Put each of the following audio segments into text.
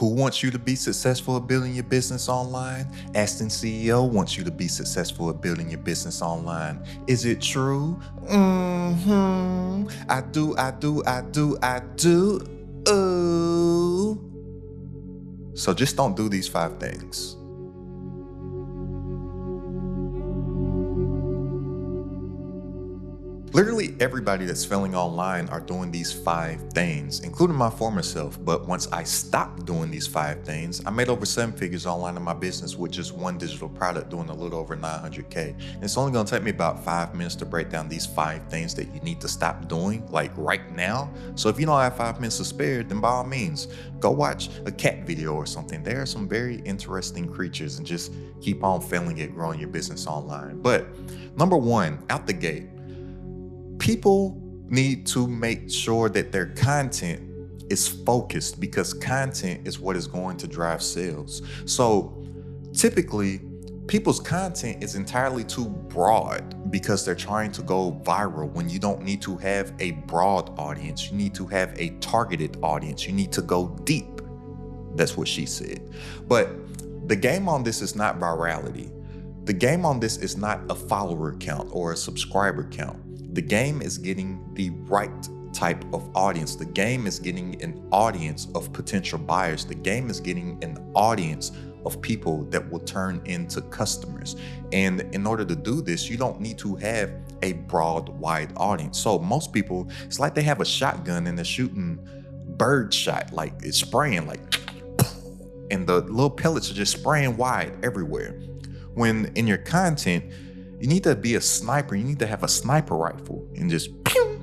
Who wants you to be successful at building your business online? Aston CEO wants you to be successful at building your business online. Is it true? I do. Ooh. So just don't do these 5 things. Literally everybody that's failing online are doing these 5 things, including my former self. But once I stopped doing these 5 things, I made over 7 figures online in my business with just one digital product doing a little over 900K. And it's only gonna take me about 5 minutes to break down these 5 things that you need to stop doing, like right now. So if you don't have 5 minutes to spare, then by all means, go watch a cat video or something. There are some very interesting creatures, and just keep on failing at growing your business online. But number 1, out the gate, people need to make sure that their content is focused, because content is what is going to drive sales. So typically, people's content is entirely too broad because they're trying to go viral, when you don't need to have a broad audience. You need to have a targeted audience. You need to go deep. That's what she said. But the game on this is not virality. The game on this is not a follower count or a subscriber count. The game is getting the right type of audience. The game is getting an audience of potential buyers. The game is getting an audience of people that will turn into customers. And in order to do this, you don't need to have a broad, wide audience. So most people, it's like they have a shotgun and they're shooting bird shot, like it's spraying like, and the little pellets are just spraying wide everywhere. When in your content, you need to be a sniper. You need to have a sniper rifle and just pew,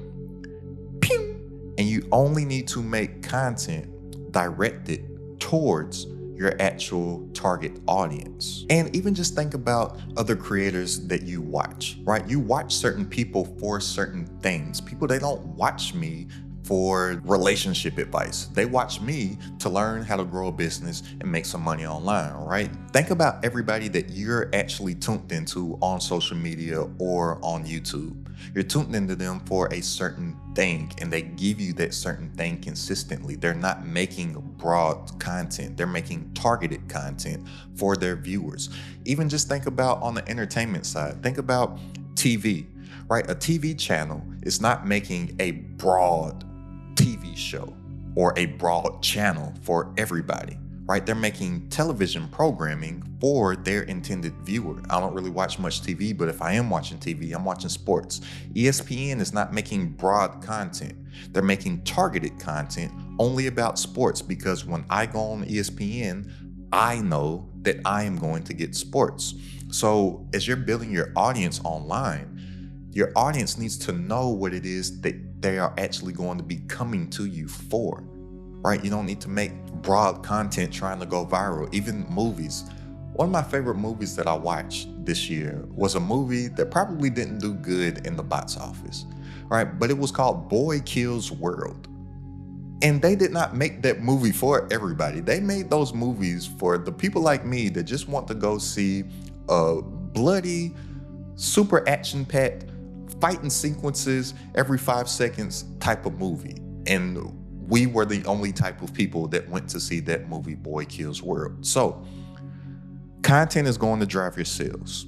pew. And you only need to make content directed towards your actual target audience. And even just think about other creators that you watch, right? You watch certain people for certain things. People, they don't watch me for relationship advice. They watch me to learn how to grow a business and make some money online, right? Think about everybody that you're actually tuned into on social media or on YouTube. You're tuned into them for a certain thing, and they give you that certain thing consistently. They're not making broad content. They're making targeted content for their viewers. Even just think about on the entertainment side. Think about TV, right? A TV channel is not making a broad TV show or a broad channel for everybody, right? They're making television programming for their intended viewer. I don't really watch much TV, but if I am watching TV, I'm watching sports. ESPN is not making broad content. They're making targeted content only about sports, because when I go on ESPN, I know that I am going to get sports. So as you're building your audience online, your audience needs to know what it is that they are actually going to be coming to you for, right? You don't need to make broad content trying to go viral. Even movies. One of my favorite movies that I watched this year was a movie that probably didn't do good in the box office, right? But it was called Boy Kills World. And they did not make that movie for everybody. They made those movies for the people like me that just want to go see a bloody, super action-packed, fighting sequences every 5 seconds type of movie. And we were the only type of people that went to see that movie, Boy Kills World. So content is going to drive your sales,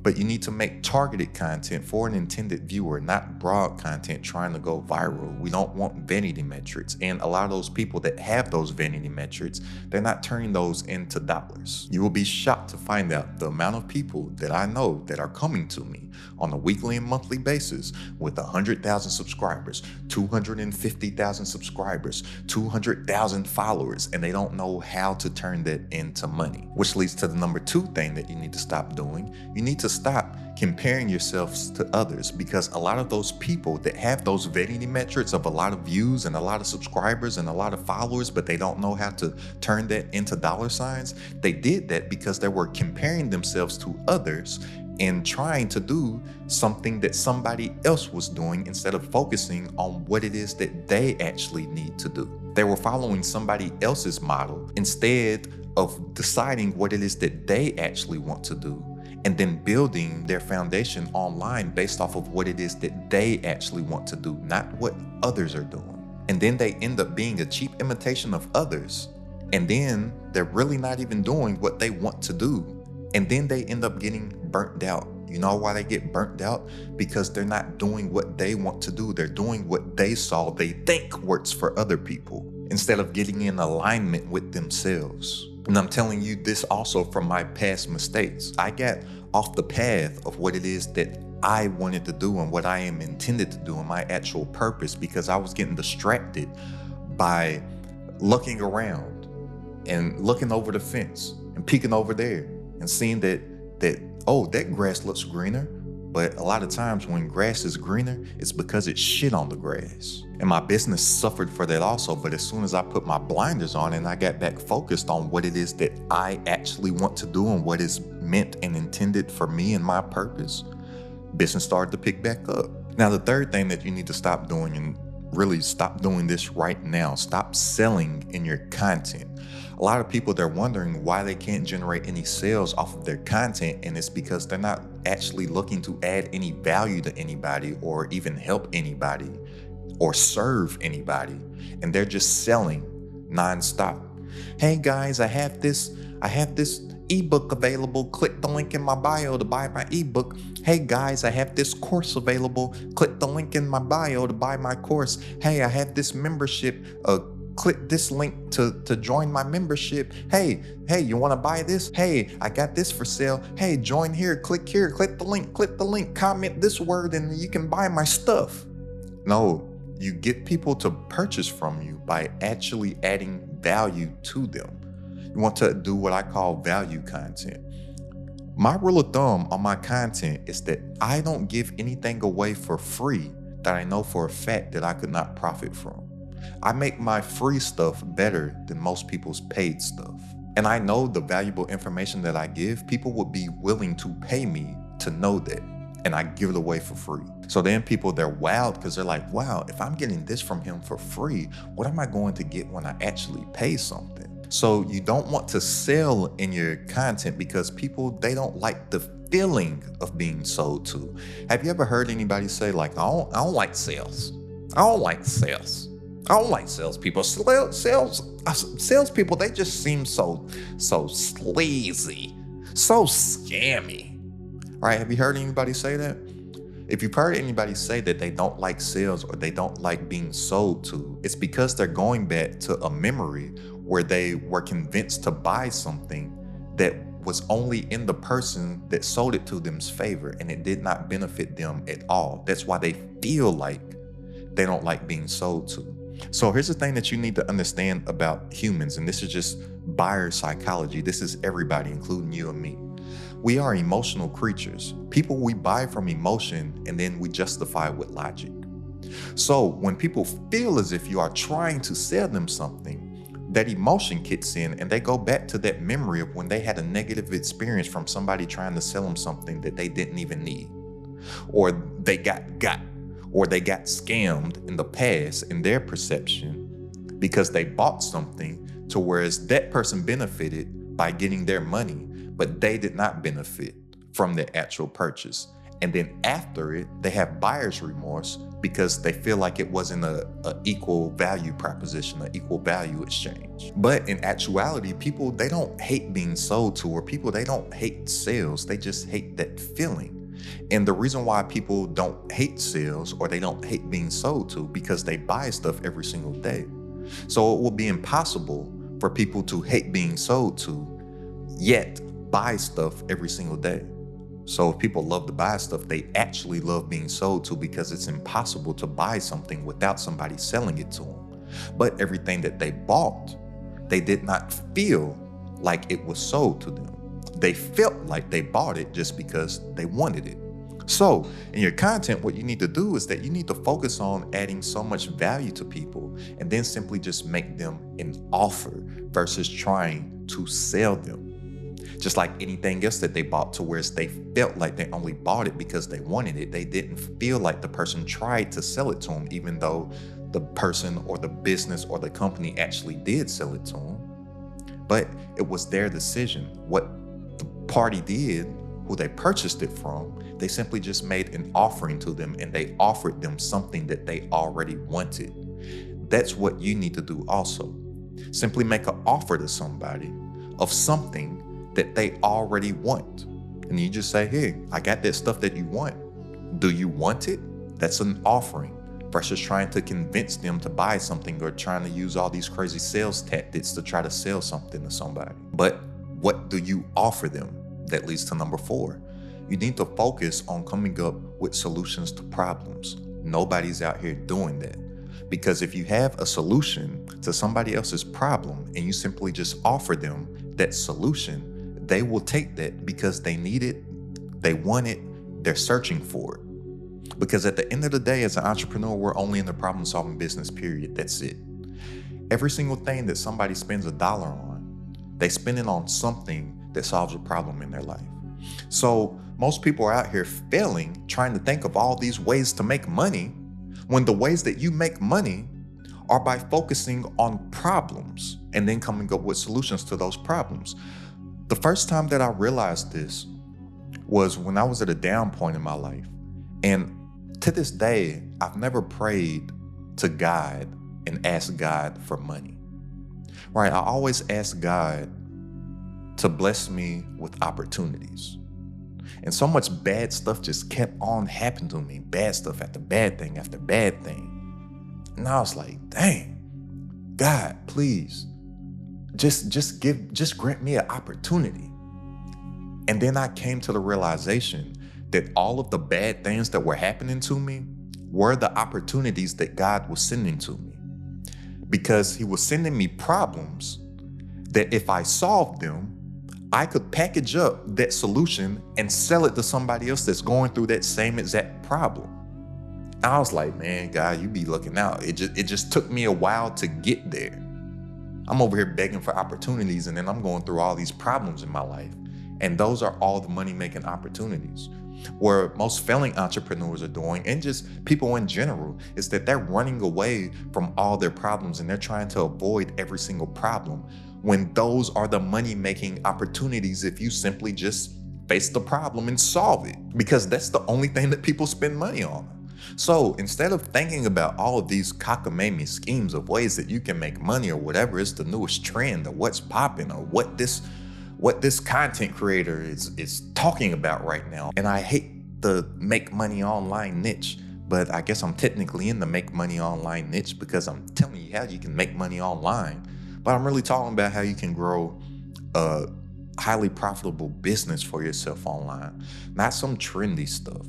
but you need to make targeted content for an intended viewer, not broad content trying to go viral. We don't want vanity metrics. And a lot of those people that have those vanity metrics, they're not turning those into dollars. You will be shocked to find out the amount of people that I know that are coming to me on a weekly and monthly basis with 100,000 subscribers, 250,000 subscribers, 200,000 followers, and they don't know how to turn that into money. Which leads to the number 2 thing that you need to stop doing. You need to stop comparing yourselves to others, because a lot of those people that have those vanity metrics of a lot of views and a lot of subscribers and a lot of followers, but they don't know how to turn that into dollar signs, they did that because they were comparing themselves to others and trying to do something that somebody else was doing instead of focusing on what it is that they actually need to do. They were following somebody else's model instead of deciding what it is that they actually want to do, and then building their foundation online based off of what it is that they actually want to do, not what others are doing. And then they end up being a cheap imitation of others And then they're really not even doing what they want to do. And then they end up getting burnt out. You know why they get burnt out? Because they're not doing what they want to do. They're doing what they saw they think works for other people instead of getting in alignment with themselves. And I'm telling you this also from my past mistakes. I got off the path of what it is that I wanted to do and what I am intended to do and my actual purpose, because I was getting distracted by looking around and looking over the fence and peeking over there and seeing that oh, that grass looks greener. But a lot of times when grass is greener, it's because it's shit on the grass. And my business suffered for that also. But as soon as I put my blinders on and I got back focused on what it is that I actually want to do and what is meant and intended for me and my purpose, business started to pick back up. Now, the third thing that you need to stop doing, and really stop doing this right now, stop selling in your content. A lot of people, they're wondering why they can't generate any sales off of their content, and it's because they're not actually looking to add any value to anybody or even help anybody or serve anybody, and they're just selling nonstop. Hey guys, I have this ebook available. Click the link in my bio to buy my ebook. Hey guys, I have this course available. Click the link in my bio to buy my course. Hey, I have this membership. Click this link to join my membership. Hey, you want to buy this? Hey, I got this for sale. Hey, join here, click the link, comment this word, and you can buy my stuff. No, you get people to purchase from you by actually adding value to them. You want to do what I call value content. My rule of thumb on my content is that I don't give anything away for free that I know for a fact that I could not profit from. I make my free stuff better than most people's paid stuff. And I know the valuable information that I give, people would be willing to pay me to know that. And I give it away for free. So then people, they're wowed because they're like, wow, if I'm getting this from him for free, what am I going to get when I actually pay something? So you don't want to sell in your content because people, they don't like the feeling of being sold to. Have you ever heard anybody say like, I don't like sales. I don't like sales. I don't like salespeople. Salespeople, they just seem so sleazy, so scammy. Right? Have you heard anybody say that? If you've heard anybody say that they don't like sales or they don't like being sold to, it's because they're going back to a memory where they were convinced to buy something that was only in the person that sold it to them's favor, and it did not benefit them at all. That's why they feel like they don't like being sold to. So here's the thing that you need to understand about humans, and this is just buyer psychology. This is everybody, including you and me. We are emotional creatures. People, we buy from emotion and then we justify with logic. So when people feel as if you are trying to sell them something, that emotion kicks in and they go back to that memory of when they had a negative experience from somebody trying to sell them something that they didn't even need, or they got or they got scammed in the past in their perception because they bought something to whereas that person benefited by getting their money, but they did not benefit from the actual purchase. And then after it, they have buyer's remorse because they feel like it wasn't a equal value proposition, an equal value exchange. But in actuality, people, they don't hate being sold to, or people, they don't hate sales. They just hate that feeling. And the reason why people don't hate sales or they don't hate being sold to, because they buy stuff every single day. So it will be impossible for people to hate being sold to, yet buy stuff every single day. So if people love to buy stuff, they actually love being sold to, because it's impossible to buy something without somebody selling it to them. But everything that they bought, they did not feel like it was sold to them. They felt like they bought it just because they wanted it. So in your content, what you need to do is that you need to focus on adding so much value to people and then simply just make them an offer versus trying to sell them. Just like anything else that they bought, to where they felt like they only bought it because they wanted it. They didn't feel like the person tried to sell it to them, even though the person or the business or the company actually did sell it to them. But it was their decision. What the party did, who they purchased it from, they simply just made an offering to them, and they offered them something that they already wanted. That's what you need to do also. Simply make an offer to somebody of something that they already want. And you just say, hey, I got that stuff that you want. Do you want it? That's an offering versus trying to convince them to buy something or trying to use all these crazy sales tactics to try to sell something to somebody. But what do you offer them? That leads to number 4. You need to focus on coming up with solutions to problems. Nobody's out here doing that. Because if you have a solution to somebody else's problem and you simply just offer them that solution, they will take that because they need it, they want it, they're searching for it. Because at the end of the day, as an entrepreneur, we're only in the problem-solving business, period. That's it. Every single thing that somebody spends $1 on, they spend it on something that solves a problem in their life. So most people are out here failing, trying to think of all these ways to make money, when the ways that you make money are by focusing on problems and then coming up with solutions to those problems. The first time that I realized this was when I was at a down point in my life. And to this day, I've never prayed to God and asked God for money. Right? I always ask God to bless me with opportunities. And so much bad stuff just kept on happening to me. Bad stuff after bad thing after bad thing. And I was like, dang, God, please, just grant me an opportunity. And then I came to the realization that all of the bad things that were happening to me were the opportunities that God was sending to me. Because he was sending me problems that if I solved them, I could package up that solution and sell it to somebody else that's going through that same exact problem. And I was like, man, God, you be looking out. It just took me a while to get there. I'm over here begging for opportunities, and then I'm going through all these problems in my life. And those are all the money-making opportunities. Where most failing entrepreneurs are doing, and just people in general, is that they're running away from all their problems and they're trying to avoid every single problem, when those are the money-making opportunities if you simply just face the problem and solve it, because that's the only thing that people spend money on. So instead of thinking about all of these cockamamie schemes of ways that you can make money or whatever is the newest trend or what's popping or what this content creator is talking about right now. And I hate the make money online niche, but I guess I'm technically in the make money online niche because I'm telling you how you can make money online. But I'm really talking about how you can grow a highly profitable business for yourself online, not some trendy stuff.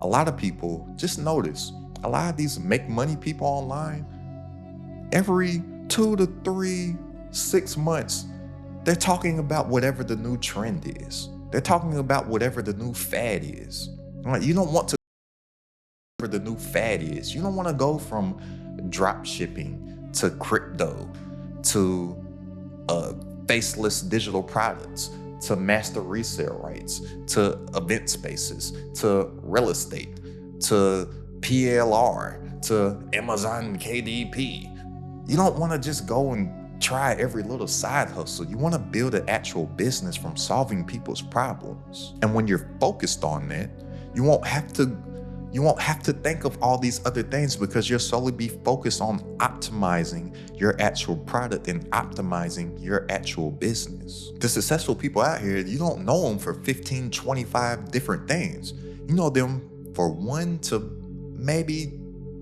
A lot of people, just notice, a lot of these make money people online, every 2 to 3, 6 months, they're talking about whatever the new trend is. They're talking about whatever the new fad is. You don't want to whatever the new fad is. You don't want to go from drop shipping to crypto to faceless digital products to master resale rights to event spaces to real estate to PLR to Amazon KDP. You don't want to just go and try every little side hustle. You want to build an actual business from solving people's problems. And when you're focused on that, you won't have to think of all these other things because you'll solely be focused on optimizing your actual product and optimizing your actual business. The successful people out here, you don't know them for 15, 25 different things. You know them for 1 to maybe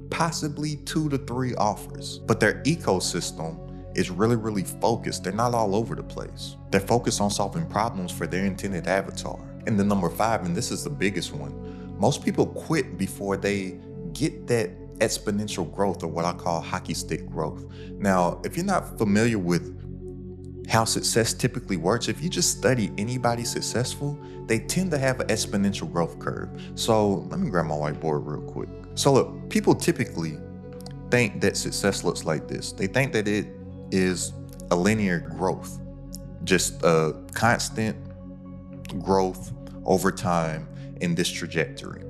possibly 2 to 3 offers. But their ecosystem is really, really focused. They're not all over the place. They're focused on solving problems for their intended avatar. And the number 5, and this is the biggest one, most people quit before they get that exponential growth, or what I call hockey stick growth. Now, if you're not familiar with how success typically works, if you just study anybody successful, they tend to have an exponential growth curve. So let me grab my whiteboard real quick. So look, people typically think that success looks like this. They think that it is a linear growth, just a constant growth over time in this trajectory.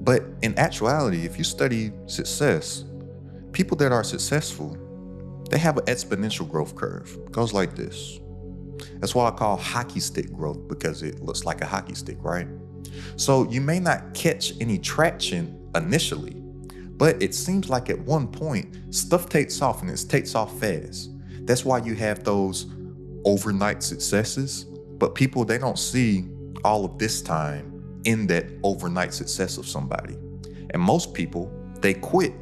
But in actuality, if you study success, people that are successful, they have an exponential growth curve. It goes like this. That's what I call hockey stick growth, because it looks like a hockey stick, right? So you may not catch any traction initially, but it seems like at one point, stuff takes off, and it takes off fast. That's why you have those overnight successes, but people, they don't see all of this time in that overnight success of somebody. And most people, they quit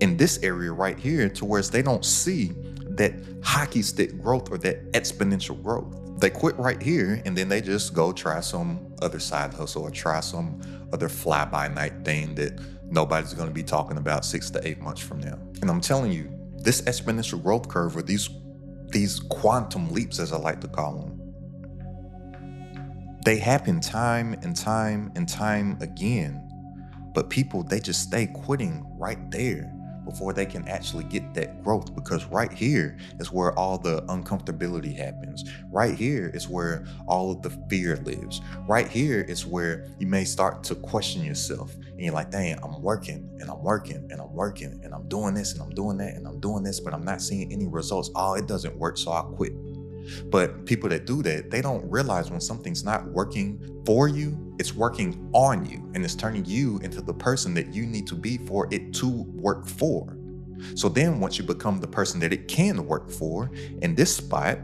in this area right here to where they don't see that hockey stick growth or that exponential growth. They quit right here and then they just go try some other side hustle or try some other fly-by-night thing that nobody's going to be talking about 6 to 8 months from now. And I'm telling you, this exponential growth curve, or these quantum leaps, as I like to call them, they happen time and time and time again. But people, they just stay quitting right there before they can actually get that growth, because right here is where all the uncomfortability happens. Right here is where all of the fear lives. Right here is where you may start to question yourself and you're like, dang, I'm working and I'm working and I'm working and I'm doing this and I'm doing that and I'm doing this, but I'm not seeing any results. Oh, it doesn't work, so I'll quit. But people that do that, they don't realize when something's not working for you, it's working on you, and it's turning you into the person that you need to be for it to work for. So then once you become the person that it can work for in this spot,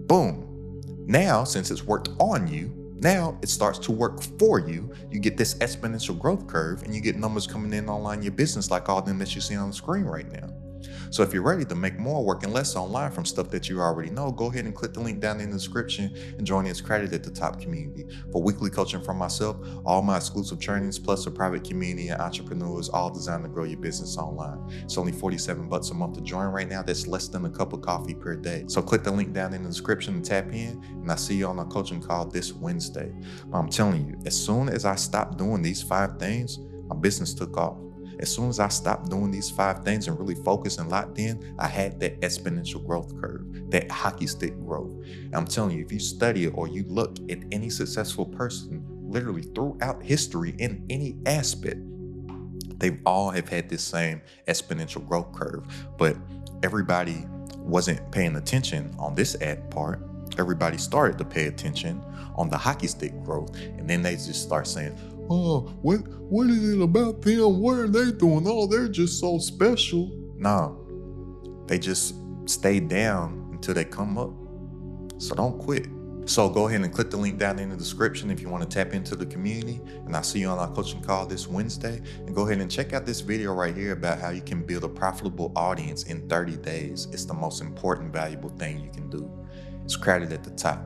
boom. Now, since it's worked on you, now it starts to work for you. You get this exponential growth curve and you get numbers coming in online in your business like all them that you see on the screen right now. So if you're ready to make more working less online from stuff that you already know, go ahead and click the link down in the description and join the It's Credited at the Top community. For weekly coaching from myself, all my exclusive trainings, plus a private community and entrepreneurs, all designed to grow your business online. It's only $47 a month to join right now. That's less than a cup of coffee per day. So click the link down in the description and tap in, and I'll see you on our coaching call this Wednesday. I'm telling you, as soon as I stopped doing these 5 things, my business took off. As soon as I stopped doing these 5 things and really focused and locked in, I had that exponential growth curve, that hockey stick growth. And I'm telling you, if you study it or you look at any successful person, literally throughout history in any aspect, they all have had this same exponential growth curve. But everybody wasn't paying attention on this part. Everybody started to pay attention on the hockey stick growth, and then they just start saying, oh, what is it about them? What are they doing? Oh, they're just so special. No, they just stay down until they come up. So don't quit. So go ahead and click the link down in the description if you want to tap into the community, and I'll see you on our coaching call this Wednesday. And go ahead and check out this video right here about how you can build a profitable audience in 30 days. It's the most important, valuable thing you can do. It's credited at the top.